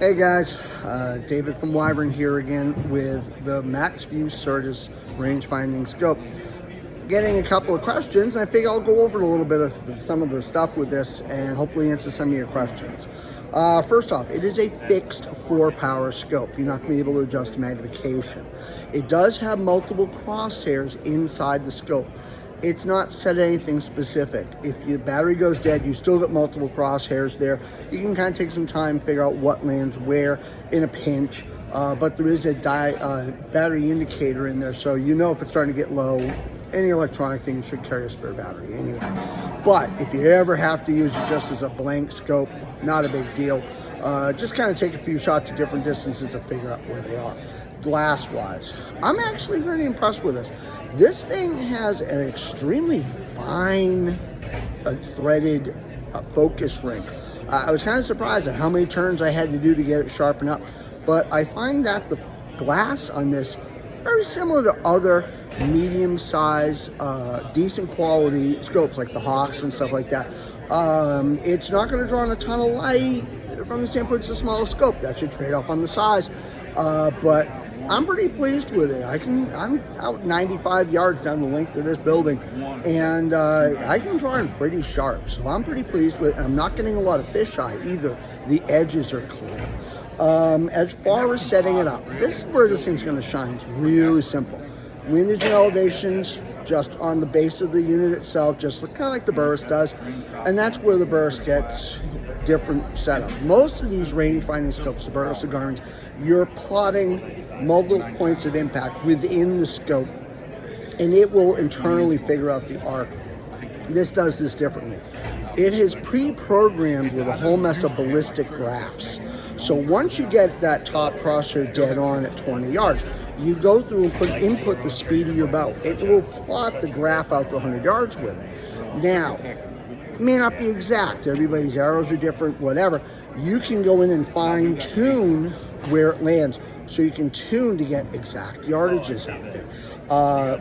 Hey guys, David from Wyvern here again with the Maxview Certis Rangefinding Scope. Getting a couple of questions, and I figure I'll go over a little bit of some of the stuff with this and hopefully answer some of your questions. First off, it is a fixed 4-power scope. You're not going to be able to adjust magnification. It does have multiple crosshairs inside the scope. It's not set at anything specific. If your battery goes dead, you still get multiple crosshairs there. You can kind of take some time, figure out what lands where in a pinch, but there is a battery indicator in there, so you know if it's starting to get low. Any electronic thing should carry a spare battery anyway. But if you ever have to use it just as a blank scope, not a big deal. Just kind of take a few shots at different distances to figure out where they are. Glass-wise, I'm actually very impressed with this. This thing has an extremely fine threaded focus ring. I was kind of surprised at how many turns I had to do to get it sharpened up, but I find that the glass on this very similar to other medium-sized, decent quality scopes like the Hawks and stuff like that. It's not going to draw on a ton of light from the standpoint it's a smaller scope. That should trade off on the size, but I'm pretty pleased with it. I'm out 95 yards down the length of this building, and I can draw in pretty sharp, so I'm pretty pleased with it. I'm not getting a lot of fisheye either. The edges are clear. As far as setting it up, this is where this thing's going to shine. It's really simple. Windage and elevations just on the base of the unit itself, just kind of like the burst does, and that's where the burst gets different setup. Most of these range-finding scopes, the burst, the Garmins, you're plotting multiple points of impact within the scope, and it will internally figure out the arc. This does this differently. It is pre-programmed with a whole mess of ballistic graphs. So once you get that top crosshair dead on at 20 yards, you go through and input the speed of your bow. It will plot the graph out to 100 yards with it. Now, it may not be exact. Everybody's arrows are different, whatever. You can go in and fine-tune where it lands, so you can tune to get exact yardages out there.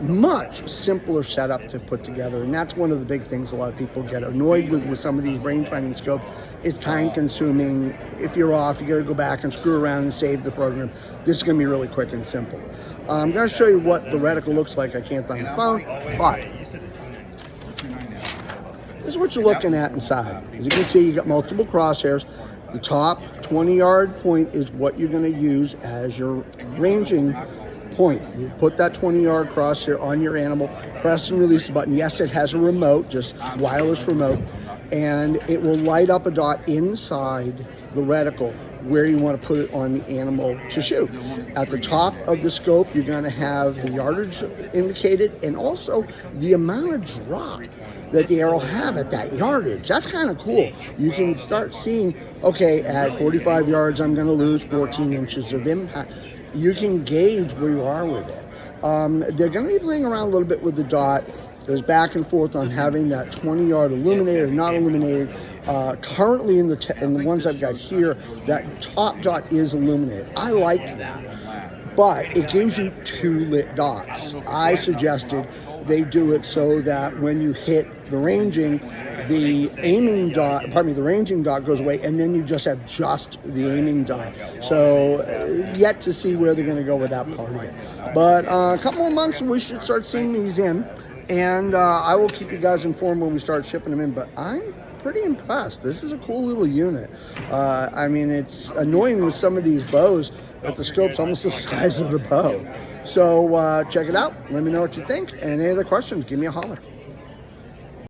Much simpler setup to put together, and that's one of the big things a lot of people get annoyed with some of these range-finding scopes. It's time-consuming. If you're off, you got to go back and screw around and save the program. This is going to be really quick and simple. I'm going to show you what the reticle looks like. I can't on the phone, but this is what you're looking at inside. As you can see, you got multiple crosshairs. The top 20-yard point is what you're going to use as your ranging point. You put that 20-yard crosshair on your animal, press and release the button. Yes, it has a remote, just wireless remote, and it will light up a dot inside the reticle where you want to put it on the animal to shoot. At the top of the scope, you're going to have the yardage indicated and also the amount of drop that the arrow have at that yardage. That's kind of cool. You can start seeing, okay, at 45 yards, I'm going to lose 14 inches of impact. You can gauge where you are with it. They're going to be playing around a little bit with the dot. There's back and forth on having that 20-yard illuminated or not illuminated. Currently in the ones I've got here, that top dot is illuminated. I like that, but it gives you 2 lit dots. I suggested they do it so that when you hit the ranging, the ranging dot goes away, and then you just have just the aiming dot. So yet to see where they're going to go with that part of it. But a couple of months we should start seeing these in, and I will keep you guys informed when we start shipping them in. But I'm pretty impressed. This is a cool little unit. I mean, it's annoying with some of these bows that the scope's almost the size of the bow. So check it out. Let me know what you think. And any other questions, give me a holler.